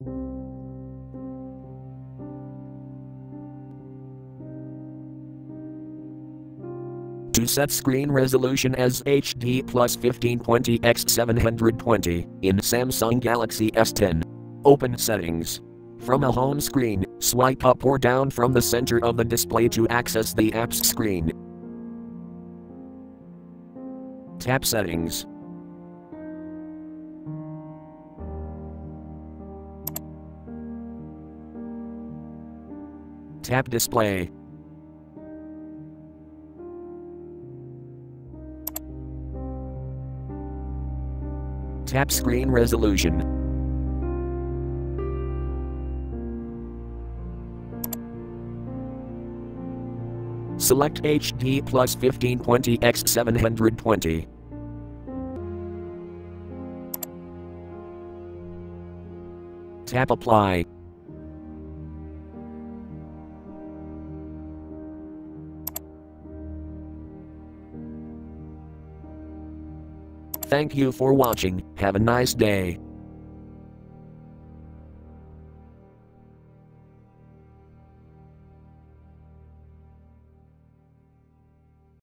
To set screen resolution as HD plus 1520 x 720 in Samsung Galaxy S10. Open Settings. From a home screen, swipe up or down from the center of the display to access the apps screen. Tap Settings. Tap Display. Tap Screen Resolution. Select HD plus 1520 x 720. Tap Apply. Thank you for watching. Have a nice day.